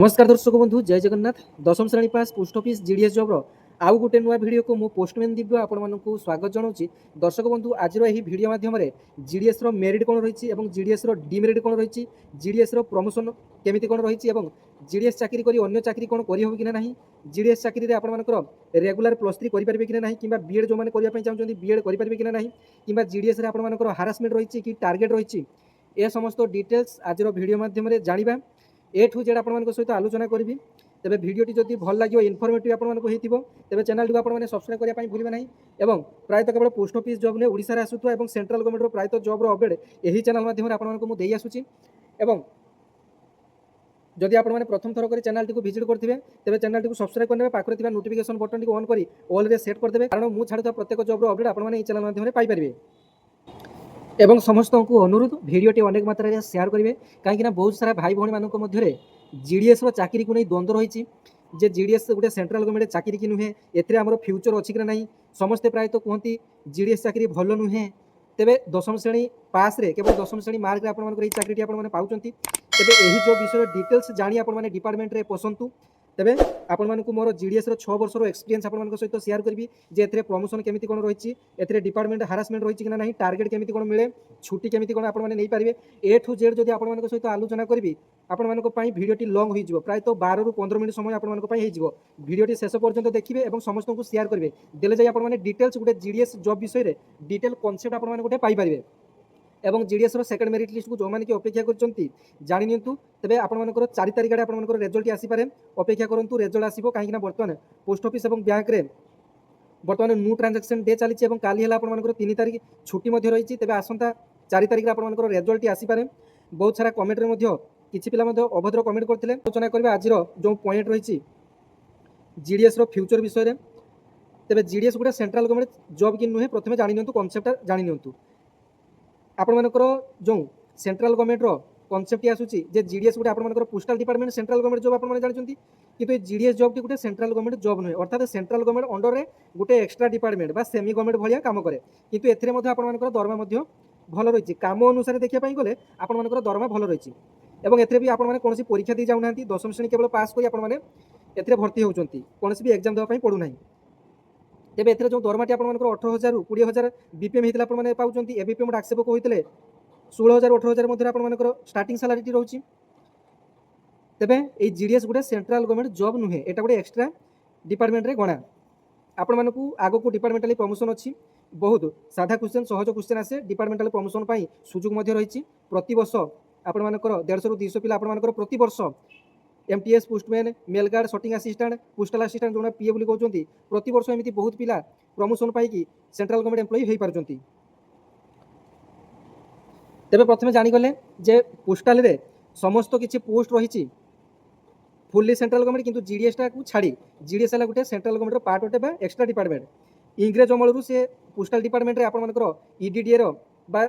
नमस्कार दर्शक बंधु जय जगन्नाथ दशम श्रेणी पास पोस्ट ऑफिस जीडीएस जॉब आउ गोटे नुआ वीडियो को मु पोस्टमैन दिव्य आपको स्वागत जनाऊँ। दर्शक बंधु आज वीडियो माध्यम जीडीएस रो मेरिट कौन रही है, जीडीएस रो डिमेरिट कौन रही, जीडीएस रो प्रमोशन केमिति कौन रही, जीडीएस चाकरी करी अन्य चाकरी कौन करहब कि ना, जीडीएस चाकरी आपंकर रेगुलर +3 करेंगे कि ना, कि बीएड जो मैंने करने चाहते बीएड करेंगे कि ना, कि जीडीएस आपर हारासमेंट रही कि टार्गेट रही, ए समस्त डिटेल्स आज वीडियो माध्यम जाना ए ठू जेड आपण सहित आलोचना करी। तेरे भिडटी जब भल लगे इनफर्मेटिव आपको तेज चैनल को आपने सब्सक्राइब करने भूलें ना। प्रायतः केवल पोस्ट ऑफिस जॉब ने ओडिशा रे आसुथुवा एवं सेंट्रल गवर्नमेंट प्रायतः जॉब अपडेट यही चैनल माध्यम आपको दे आसुची। जदि आपने प्रथम थर कर चैनल को विजिट करेंगे तेज चैनल को सब्सक्राइब करने पाखे नोटिफिकेशन बटन को ऑन कर ऑल रे सेट करदे, कारण मुझे छाड़ुवा प्रत्येक जॉब अपडेट आपने चैनल माध्यम पाइपर। एवं समस्त को अनुरोध भिडियोटी अनेक मात्रा शेयर करेंगे, कहीं बहुत सारा भाई भाई मानक मध्य जीडीएस चाकरी को नहीं द्वंद्व रही जे जीडीएस गोटे सेंट्रल गवर्नमेंट चाकरी की नुहे, एमर फ्यूचर अच्छी कि ना, समस्ते प्रायतः कहती जीडीएस चाकरी भल नुहे। तेरे दशम श्रेणी पास रे केवल दशम श्रेणी मार्क आपंकर चाकरी आपने पाँच तेज यही जो विषय डिटेल्स जाणी आपने डिपार्टमेंट रे पसंतु। तेरे आपण मोर जीडीएस 6 वर्षर एक्सपीरियंस आपण सहित शेयर करी जे एथे प्रमोशन केमिति कोन रही, एथे डिपार्टमेंट हारासमेंट रही कि ना, टार्गेट केमिति कोन मिले, छुट्टी केमिति कोन आपण नहीं पारे, ए ठू जेड जदि आपण सहित आलोचना करी आपण भिडियोटी लंग हो प्रायतः 12 ରୁ 15 मिनट समय आपण भिडियोटी शेष पर्यंत देखिए और समस्त को शेयर करेंगे, देले जाई आपण डिटेल्स गोटे जीडीएस जॉब विषय डिटेल कॉन्सेप्ट आपण गोटे पाइपर। एवं जीडीएस सेकेंड मेरिट लिस्ट को जो मैंने अपेक्षा कर जानी नियंतु। तेज आपर 4 तारिख आपर रेजल्ट आसीपे, अपेक्षा करूँ रेजल्ट आसो, कहीं बर्तमान पोस्ट ऑफिस और बैंक रे बर्तमान न्यू ट्रांजेक्शन डे चली काली है आपर 3 तारिख छुट्टी रही। तेज आसंता 4 तारिख आपर रेजल्ट आसीपे। बहुत सारा कमेंट में किसी पिला अभद्र कमेंट करते आलोचना करवा आज जो पॉइंट रही जीडीएस फ्यूचर विषय। तेज जीडीएस गोटे सेंट्रल गवर्नमेंट जॉब कि नुहे, प्रथम जानी नियंतु कॉन्सेप्ट जानी नियंतु। आपणकर जो सेंट्रल गवर्नमेंट कॉन्सेप्ट आसूची जे जीडीएस गोटे आपणकर postal department central government job आपने जानते, कि जीडीएस जॉब टी गोटे सेंट्रल गवर्नमेंट जॉब नुहे, अर्थात सेंट्रल गवर्नमेंट अंडर रे गोटे एक्स्ट्रा डिपार्टमेंट बा सेमी गवर्नमेंट भाया काम करे, किंतु एथिरे मध्ये आपणकर दरमा भल रही, काम अनुसार देखा गले आपणकर दरमा भल रही। एवं एथिरे भी आपने कौन परीक्षा दी जाऊना, दशम श्रेणी केवल पास कर आपने भर्ती होती, कौन भी एग्जाम देवाई पड़ूना। तेज ए जो दरमाटी आप 18,000 ରୁ 20,000 बीपीएम होता है पाँच, ए बीपीएम आक्षेप होते 16,000 18,000 मध्य आपंकर स्टार्टिंग सालारी रोचे। तेज ये जीडीएस गोटे सेंट्रल गवर्नमेंट जॉब नुहे, यहाँ गोटे एक्सट्रा डिपार्टमेंट रे गणा। आपण मानक आग को डिपार्टमेंटाली प्रमोशन अच्छी, बहुत साधा क्वेश्चन सहज क्वेश्चन आसे, डिपार्टमेंटाल प्रमोशन सुजोग रही। प्रति वर्ष आपर 150 ରୁ 200 पिला आपर प्रति वर्ष MTS postman mail guard sorting assistant postal assistant जो पीए बोली कहते प्रति वर्ष एमती बहुत पिला प्रमोशन पाई सेंट्रल गवर्नमेंट एम्प्लॉय हो पार्टी। तेज प्रथम जानीगले जे पोस्टाल रे समस्त किसी पोस्ट रही फुल्ली सेंट्रल गवर्नमेंट, किंतु जीडीएस को छाड़ी जीडीएस है गोटे सेंट्रल गवर्नमेंट पार्ट होते एक्स्ट्रा डिपार्टमेंट। इंग्रेज अमलू से पोस्टाल डिपार्टमेंट रे आपंकर ईडीडीए बा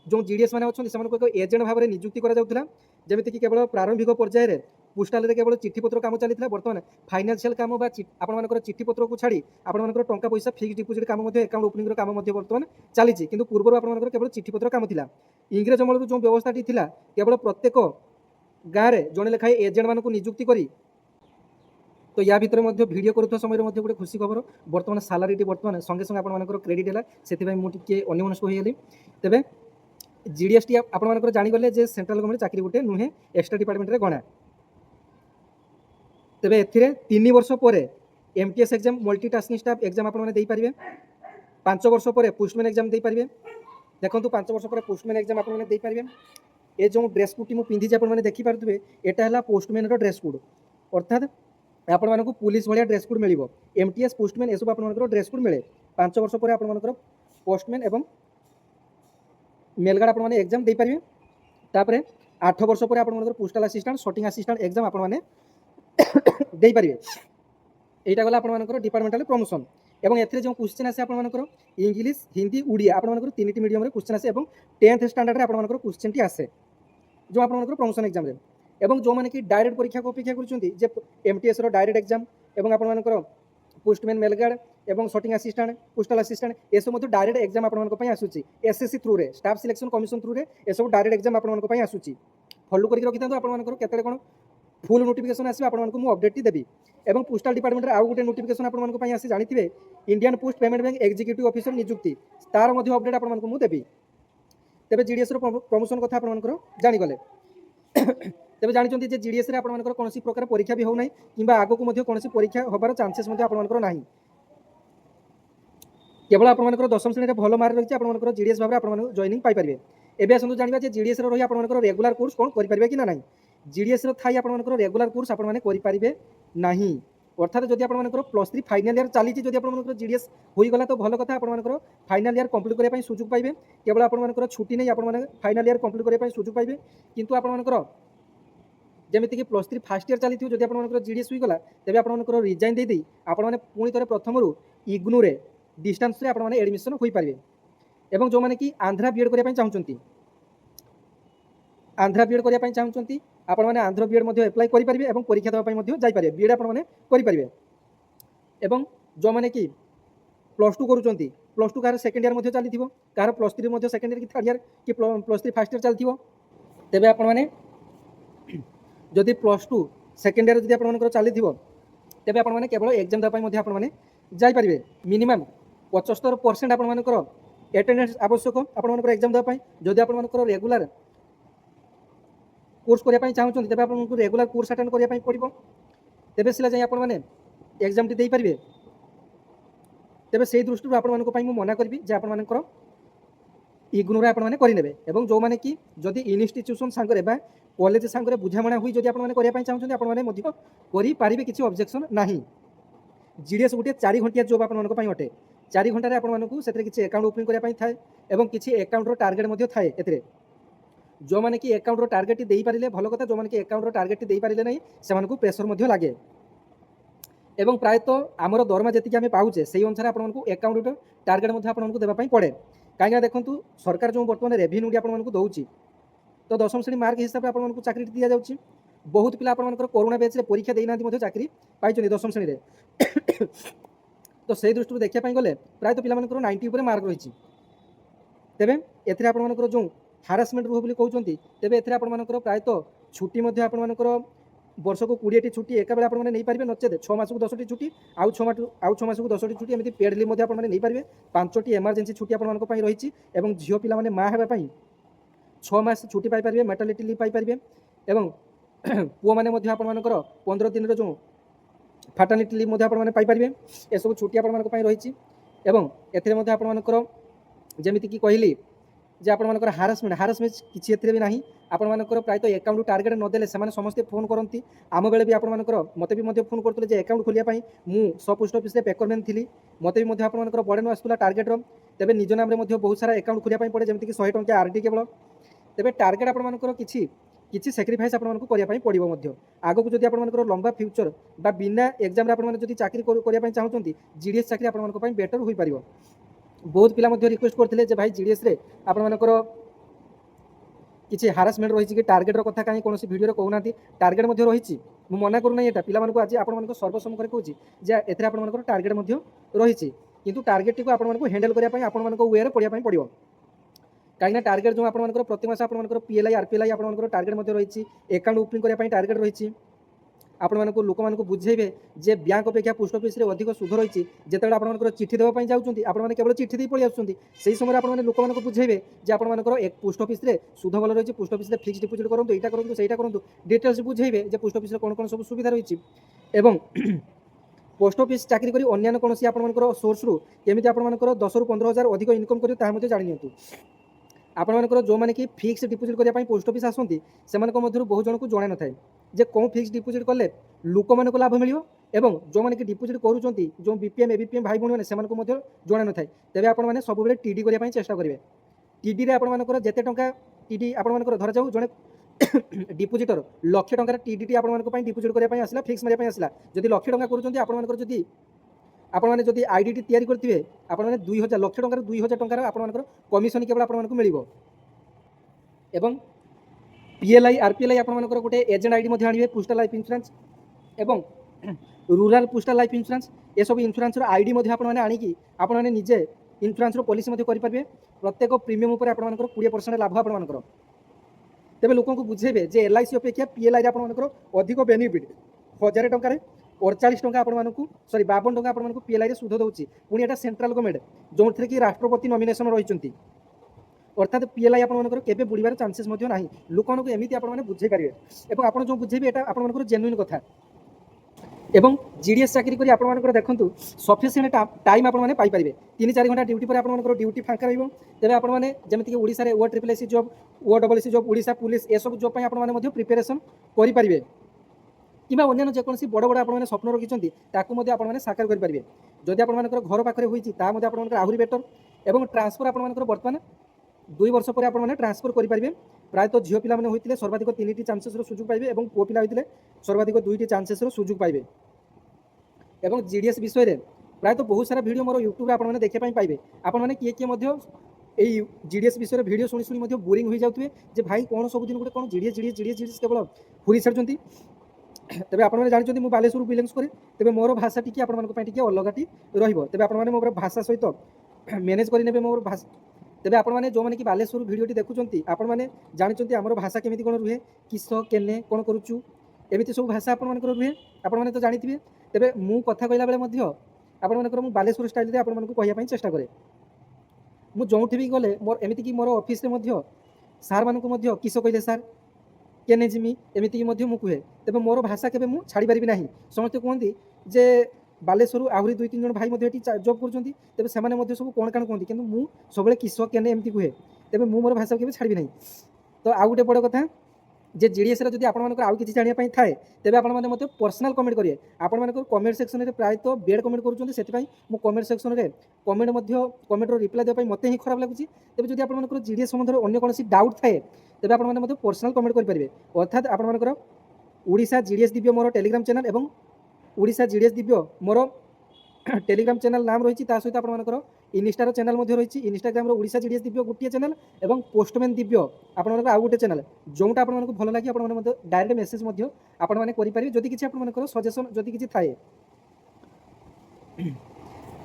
जो जीडीएस मैंने अच्छे से एजेंट भाव में नियुक्ति जमीक केवल प्रारंभिक पर्यायर पोस्टाल रे केवल चिठीपत्र काम चली, बर्तमान फाइनान्शियल काम आपर चिठीपत्र को छाड़ी आपर टंका पैसा फिक्स डिपोजिट काम अकाउंट ओपनिंग काम बर्तमान चली, किंतु पूर्व आपर केवल चिठीपत्र काम था। इंग्रेज अमलू जो व्यवस्थाटी थी केवल प्रत्येक गाँव में जड़े लेखाएं एजेंट मान नियुक्ति करी, तो या भितर भिडियो करुवा समय गोटे खुशी खबर बर्तमान सालारी बर्तमान संगे संगे आपर क्रेडिट है, से मुझे अन्यमनस्क होगली। तेज जीडीएस टी आपर जानीगले जे सेंट्रल गवर्नमेंट चाकरी गोटे नुहे, एक्स्ट्रा डिपार्टमेंट रे गणा। तेज ए 3 वर्ष पर MTS exam multitasking staff exam आपने 5 वर्ष पर पोस्टमैन एग्जाम दे पारे। देखो 5 वर्ष पर पोस्टमैन एग्जाम आपने पारे। ये जो ड्रेस कोड मुझे पिंधि आपने देखिपे यहाँ है पोस्टमैन ड्रेस कोड, अर्थात आपण को पुलिस भाया ड्रेस कोड मिल एमटीएस पोस्टमैन यह आप ड्रेस कोड मिले। 5 वर्ष पर आपर पोस्टमैन और मेलगार्ड आपने एग्जाम दे पारे। तापर 8 वर्ष पर आपर पोस्टल असिस्टेंट सटिंग असिस्टेंट एग्जाम आपने दे पारे। यहाँ गला आपर डिपार्टमेंटाल प्रमोशन। एवं एथिरे जो क्वेश्चन आसे आपर इंग्लीश हिंदी उड़िया आपर 3टी मीडियम क्वेश्चन आसे, 10th स्टैंडर्ड आपर क्वेश्चन टी आसे जो आपर प्रमोशन एग्जाम रे। एवं जो मैंने कि डायरेक्ट परीक्षा को अपेक्षा कर एमटीएस डायरेक्ट एग्जाम एवं आपर पोस्टमैन मेलगार्ड एवं सटिंग असिस्टेंट पोस्टल असिस्टेंट ये सब डायरेक्ट एग्जाम आपंप आसूसी एसएससी थ्रू रे स्टाफ सिलेक्शन कमिशन थ्रू रे ये सब डायरेक्ट एग्जाम आपंप आसूसी। फॉलो करके रखी था आपंकर केते कौन फुल नोटिफिकेशन आसो आपको मुझे अपडेट देवी। और पोस्टाल डिपार्टमेंट आउ गोटे नोटिफिकेशन आपंपाई आसी जानी Indian post payment bank executive officer नियुक्ति तार अपडेट आपको मुझे देवी। तेज जीडीएस प्रमोशन कथा आप जानीगले। तेज जानते जे जीडीएस आपंकर कौन प्रकार परीक्षा भी होना कि आग को कौन परीक्षा होबार चांसेस आपंकर ना केवल आपंकर 10वीं श्रेणी भल मार्क रही है जीडीएस भाव में जॉइनिंग पाइपर। एवं आसतु जाना जीडीएस रही आपंकर रेगुलर कोर्स कौन करेंगे कि ना जीडीएस थाई आपंकर रेगुलर कोर्स आपरेंगे ना अर्थात जब आप +3 फाइनाल ईयर चली जब जीडीएस होगला तो भल कथा आपंकर फाइनाल ईयर कंप्लीट करने सुजोग पाइबे। केवल आपंकर छुट्टी नहीं आप फाइनाल ईयर कंप्लीट करने सुजोग पाइबे। किंतु आपंकर जमीक +3 फास्ट ईयर चली जब आप जीडीएस होगला तेज आप रिजाइन दे आपने पुणी थे प्रथम इग्नू रे डिस्टेंस रे आपने एडमिशन हो पारे। और जो मैंने कि आंध्रा बीएड करने चाहते आंध्रा बीएड करने चाहते आपने आंध्र बीएड एप्लाई करेंगे और परीक्षा देवाई जापरेंगे बीएड आपने करेंगे। और जो मैंने कि +2 करुँच +2 कह सेकेंड ईयर चली कह +3 सेकेंड ईयर कि थर्ड ईयर कि +3 फास्ट ईयर चलती तेज आपने जदि +2 सेकेंड ईयर जब आप चली तेज आपने केवल एग्जाम देवाई आपने जापरेंगे। मिनिमम 75% आपंकर एटेंडेंस आवश्यक आपंकर एग्जाम देवाई। जदि आपंकर रेगुलर कोर्स करने चाहते तेज आपको रेगुलर कोर्स अटेंड करने पड़ो तेज सिला जाए आपने एग्जाम टी पारे। तेज से दृष्टि आपको मना करी जे आपर इग्नोर आपने करेंगे। और जो मैंने कि जदि इन्स्टिट्यूशन सांगे कॉलेज सांगे बुझामणा हुई जब आपने करने चाहते आपरे किसी ऑब्जेक्शन ना। जीडीएस गोटे 4 घंटिया जॉब आपंपाई अटे 4 घंटे आपको से किसी अकाउंट ओपनिंग करने थाए और किसी अकाउंटर टार्गेट थाए ए जो मैंने कि अकाउंटर टार्गेट दे पारे भल कथा जो मैंने कि अकाउंटर टार्गेट दे पारे ना से प्रेसर लगे। और प्रायतः आमर दरमा जी आम पाचे से अनुसार आपको अकाउंट टार्गेट आपको देवाई पड़े कहीं देखूँ सरकार जो बर्तमान रेवेन्यू आपको दूसरी तो 10वीं श्रेणी मार्क हिसाब से आपको चाकरी दि जाऊँगी। बहुत पिला आपंकर कोरोना बैच में परीक्षा देना चाकरी पाई 10वीं श्रेणी तो से दृष्टि देखापी गले प्रायतः पिला 90 मार्क रही। तेज ए आपर जो हारासमेंट रुह बोली कहते तेज ए आपर प्रायतः छुट्टी आपर वर्ष को 20टी छुट्टी एक बेले आपने नहीं पारे नचेत 6 मास को 10टी छुट्टी आउ 6 मास को 10टी छुट्टी एमती पेड लिव आपने नहीं पारे। 5टी इमरजेंसी छुट्टी आपंपाई रही और झील पिला माँ होगापी 6 मास छुट्टी पाइपर मैटरनिटी लिव पाइपर। और पुआ मैंने आपंकर 15 दिन जो फाटर्निटी लिव आपने पाइपर ये सब छुट्टी आपंपाई रही। और एपंकर जमीक कहली जे आपंकर हारासमेंट किसी भी ना आपंकर प्रायतः अकाउंट टार्गेट नदेले से समस्ते फोन करती आम बेले भी आपंकर मत भी फोन करते अकाउंट खोलियापाई मुझ पोस्ट ऑफिस रे पेकरमैन थी मत भी आपंकर बड़े आसूला टार्गेट तेज निज नाम बहुत सारा अकाउंट खोलियापाई पड़े जमीक 100 टंका आरडी केवल तेज टार्गेट आपंकर किसी सैक्रिफाइस आपको करने पड़ो आग को जब आपंकर लंबा फ्यूचर बा बिना एग्जाम आपड़ी चाकरी करने चाहते जीडीएस चाकरी आपंपाई बेटर हो पार। बहुत पिला रिक्वेस्ट करते भाई जीडीएस रे आपंकर किसी हारासमेंट रही कि टार्गेटर कथा कहीं कौन भिडियो कहूना टार्गेट रही मना करूना यहाँ पिला आज आप सर्वसम्मुख कहूँ जे ए आपर टार्गेट रही किंतु टार्गेट को आपको हैंडल करने आपण वे पढ़ाई पड़ो कहीं टार्गेट जो आपंकर प्रति मास आपंकर पीएलआई आरपीएलआई आपंकर टार्गेट रही अकाउंट ओपनिंग करने टार्गेट रही आपको लोक मानक बुझेबे जे बैंक अपेक्षा पोस्ट ऑफिस रे अधिक सुध रही जिते आपंकर चिठी देवाई जाऊँगी आपने केवल चिठी दे पलि आसुँच से समय आपने लोक मानक बुझेबे जे आपंकर एक पोस्ट ऑफिस रे सुध भल रही पोस्ट ऑफिस रे फिक्स डिपोजिट करूँ यहाँ करूँ से करूँ डिटेल्स बुझेबे जे पोस्ट ऑफिस रे कौन कौन सब सुविधा रही एवं पोस्ट ऑफिस चाकरी करी अन्य कौन आपंकर सोर्स रु केमी आपंकर 10 ରୁ 15 हज़ार अधिक इनकम करेंगे जानी आपंकर जो मैंने कि फिक्स डिपोजिट करने पोस्ट ऑफिस आसती से बहुत जन को जना न थाए जे कौन फिक्स डिपोजिट कले लोक मान लाभ मिल एवं जो मैंने कि डिपोजिट करूँ जो बीपीएम एबीपीएम भाई भौणी मैंने जना न थाए तेज आपने सब टीडी करने चेष्टा करेंगे। टीडी रे आपंकर जिते टंका टीडी आपंकर धरा जाऊ जड़े डिपोजिटर लक्ष टंकार टीडी आपंपाई डिपोजिट करने आसला फिक्स मारे आसला जदि लक्ष टंका करुँच आपने जदि आईडी तैयारी करते आपने 2000 लक्ष टंकार 2000 टंकार आपंकर कमिशन केवल आपको मिल एवं पीएलआई आरपीएलआई आपंकर गोटे एजेंट आईडी आने पोस्टल लाइफ इंश्योरेंस एवं रूराल पोस्टल लाइफ इंश्योरेंस ये सब इंश्योरेंस आईडी आपने आनिकी आपने निजे इंश्योरेंस पॉलिसी करेंगे प्रत्येक प्रीमियम उपर आपंकर 20% लाभ आपंकर ତେବେ ଲୋକଙ୍କୁ ବୁଝେଇବେ ଯେ LIC ଅପେକ୍ଷା PLIରେ ଆପଣମାନଙ୍କର ଅଧିକ ବେନିଫିଟ୍। 1000 ଟଙ୍କାରେ 48 ଟଙ୍କା ଆପଣମାନଙ୍କୁ 52 ଟଙ୍କା ଆପଣମାନଙ୍କୁ PLIରେ ସୁଧ ଦେଉଛି। ପୁଣି ଏଇଟା ସେଣ୍ଟ୍ରାଲ ଗଭର୍ଣ୍ଣମେଣ୍ଟ ଯେଉଁଥିରେ କି ରାଷ୍ଟ୍ରପତି ନମିନେସନ ରହିଛନ୍ତି। ଅର୍ଥାତ୍ PLI ଆପଣମାନଙ୍କର କେବେ ବୁଡ଼ିବାର ଚାନ୍ସେସ୍ ମଧ୍ୟ ନାହିଁ। ଲୋକମାନଙ୍କୁ ଏମିତି ଆପଣମାନେ ବୁଝେଇ ପାରିବେ ଏବଂ ଆପଣ ଯେଉଁ ବୁଝେଇବେ ଏଇଟା ଆପଣମାନଙ୍କର ଜେନୁଇନ୍ କଥା। এবং GDS ଚାକିରି କରି ଆପଣମାନଙ୍କର ଦେଖନ୍ତୁ ସଫିସିଏଣ୍ଟ ଟାଇମ୍ ଆପଣମାନେ ପାଇପାରିବେ। 3-4 ଘଣ୍ଟା ଡ୍ୟୁଟି ପରେ ଆପଣମାନଙ୍କର ଡ୍ୟୁଟି ଫାଙ୍କା ରହିବ। ତେବେ ଆପଣମାନେ ଯେମିତିକି ଓଡ଼ିଶାରେ OSSC job, OSSC job, Odisha police ଏସବୁ ଜବ୍ ପାଇଁ ଆପଣମାନେ ମଧ୍ୟ ପ୍ରିପାରେସନ୍ କରିପାରିବେ କିମ୍ବା ଅନ୍ୟାନ୍ୟ ଯେକୌଣସି ବଡ଼ ବଡ଼ ଆପଣମାନେ ସ୍ୱପ୍ନ ରଖିଛନ୍ତି ତାକୁ ମଧ୍ୟ ଆପଣମାନେ ସାକାର କରିପାରିବେ। ଯଦି ଆପଣମାନଙ୍କର ଘର ପାଖରେ ହୋଇଛି ତାହା ମଧ୍ୟ ଆପଣମାନଙ୍କର ଆହୁରି ବେଟର୍। ଏବଂ ଟ୍ରାନ୍ସଫର୍ ଆପଣମାନଙ୍କର ବର୍ତ୍ତମାନ 2 ବର୍ଷ ପରେ ଆପଣମାନେ ଟ୍ରାନ୍ସଫର୍ କରିପାରିବେ। ପ୍ରାୟତଃ ଝିଅ ପିଲାମାନେ ହୋଇଥିଲେ ସର୍ବାଧିକ 3ଟି ଚାନ୍ସେସ୍ର ସୁଯୋଗ ପାଇବେ ଏବଂ ପୁଅ ପିଲା ହୋଇଥିଲେ ସର୍ବାଧିକ 2ଟି ଚାନ୍ସେସ୍ର ସୁଯୋଗ ପାଇବେ। এবং GDS ବିଷୟରେ ପ୍ରାୟତଃ ବହୁତ ସାରା ଭିଡ଼ିଓ ମୋର ୟୁଟ୍ୟୁବରେ ଆପଣମାନେ ଦେଖିବା ପାଇଁ ପାଇବେ। ଆପଣମାନେ କିଏ କିଏ ମଧ୍ୟ ଏଇ GDS ବିଷୟରେ ଭିଡ଼ିଓ ଶୁଣି ଶୁଣି ମଧ୍ୟ ବୋରିଂ ହୋଇଯାଉଥିବେ ଯେ ଭାଇ କ'ଣ ସବୁଦିନ ଗୋଟେ କ'ଣ GDS କେବଳ ହୁରି ଛାଡ଼ୁଛନ୍ତି। ତେବେ ଆପଣମାନେ ଜାଣିଛନ୍ତି ମୁଁ ବାଲେଶ୍ୱରରୁ ବିଲଙ୍ଗସ୍ କରେ। ତେବେ ମୋର ଭାଷା ଟିକେ ଆପଣମାନଙ୍କ ପାଇଁ ଟିକେ ଅଲଗାଟି ରହିବ। ତେବେ ଆପଣମାନେ ମୋର ଭାଷା ସହିତ ମ୍ୟାନେଜ୍ କରିନେବେ ମୋର ଭାଷା। ତେବେ ଆପଣମାନେ ଯେଉଁମାନେ କି ବାଲେଶ୍ୱରରୁ ଭିଡ଼ିଓଟି ଦେଖୁଛନ୍ତି ଆପଣମାନେ ଜାଣିଛନ୍ତି ଆମର ଭାଷା କେମିତି କ'ଣ ରୁହେ, କିସ କେନେ କ'ଣ କରୁଛୁ ଏମିତି ସବୁ ଭାଷା ଆପଣମାନଙ୍କର ରୁହେ। ଆପଣମାନେ ତ ଜାଣିଥିବେ। ତେବେ ମୁଁ କଥା କହିଲା ବେଳେ ମଧ୍ୟ ଆପଣମାନଙ୍କର ମୁଁ ବାଲେଶ୍ୱର ଷ୍ଟାଇଲରେ ଆପଣମାନଙ୍କୁ କହିବା ପାଇଁ ଚେଷ୍ଟା କରେ। ମୁଁ ଯେଉଁଠି ବି ଗଲେ ମୋର ଏମିତିକି ମୋର ଅଫିସରେ ମଧ୍ୟ ସାର୍ମାନଙ୍କୁ ମଧ୍ୟ କିସ କହିଲେ ସାର୍ କେନେ ଜିମି ଏମିତିକି ମଧ୍ୟ ମୁଁ କୁହେ। ତେବେ ମୋର ଭାଷା କେବେ ମୁଁ ଛାଡ଼ିପାରିବି ନାହିଁ। ସମସ୍ତେ କୁହନ୍ତି ଯେ ବାଲେଶ୍ୱରରୁ ଆହୁରି 2-3 ଜଣ ଭାଇ ମଧ୍ୟ ଏଠି ଜବ୍ କରୁଛନ୍ତି। ତେବେ ସେମାନେ ମଧ୍ୟ ସବୁ କ'ଣ କାଣ କୁହନ୍ତି କିନ୍ତୁ ମୁଁ ସବୁବେଳେ କିସ କେନେ ଏମିତି କୁହେ। ତେବେ ମୁଁ ମୋର ଭାଷାକୁ କେବେ ଛାଡ଼ିବି ନାହିଁ। ତ ଆଉ ଗୋଟେ ବଡ଼ କଥା ଯେ GDSରେ ଯଦି ଆପଣମାନଙ୍କର ଆଉ କିଛି ଜାଣିବା ପାଇଁ ଥାଏ ତେବେ ଆପଣମାନେ ମୋତେ ପର୍ସନାଲ୍ କମେଣ୍ଟ କରିବେ। ଆପଣମାନଙ୍କର କମେଣ୍ଟ ସେକ୍ସନରେ ପ୍ରାୟତଃ ବେଡ଼ କମେଣ୍ଟ କରୁଛନ୍ତି, ସେଥିପାଇଁ ମୁଁ କମେଣ୍ଟ ସେକ୍ସନରେ କମେଣ୍ଟର ରିପ୍ଲାଏ ଦେବା ପାଇଁ ମୋତେ ହିଁ ଖରାପ ଲାଗୁଛି। ତେବେ ଯଦି ଆପଣମାନଙ୍କର GDS ସମ୍ବନ୍ଧରେ ଅନ୍ୟ କୌଣସି ଡାଉଟ୍ ଥାଏ ତେବେ ଆପଣମାନେ ମଧ୍ୟ ପର୍ସନାଲ୍ କମେଣ୍ଟ କରିପାରିବେ। ଅର୍ଥାତ୍ ଆପଣମାନଙ୍କର ଓଡ଼ିଶା GDS ଦିବ୍ୟ ମୋର ଟେଲିଗ୍ରାମ ଚ୍ୟାନେଲ୍ ଏବଂ ଓଡ଼ିଶା GDS ଦିବ୍ୟ ମୋର টেলিগ্রাম চ্যানেল নাম রয়েছে, তা সহ আপনার ইনস্টার চ্যানেল রয়েছে। ইনস্টাগ্রামর ওড়িশা জিডিএস দিব্য গোটিয়ে চ্যানেল এবং পোস্টম্যান দিব্য আপনার আউ গোটে চ্যানেল। যেটা আপনার ভালো লাগে আপনার ডাইরেক্ট মেসেজ আপনার করে যদি কিছু আপনার সজেসন যদি কিছু থাকে।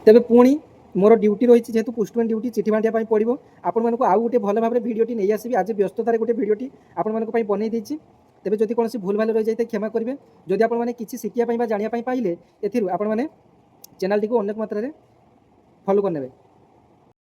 তেবে পুঁ মোর ডিউটি রয়েছে যেহেতু পোস্টম্যান ডিউটি চিঠি বাঁটিয়া পড়ব। আপনার আউ গোটে ভালো ভাবে ভিডিওটি নিয়ে আসবি। আজ ব্যস্ততার গোটে ভিডিওটি আপনার বনাই দিয়েছি। তেবে যদি কোণী ভুল ভাল রয়ে যাই ক্ষমা করবে। যদি আপনার কিছু শিখিয়া বা জাঁয়া পাইলে এর আপনার চ্যানেলটি অনেক মাত্রায় ফলো করে নেবে।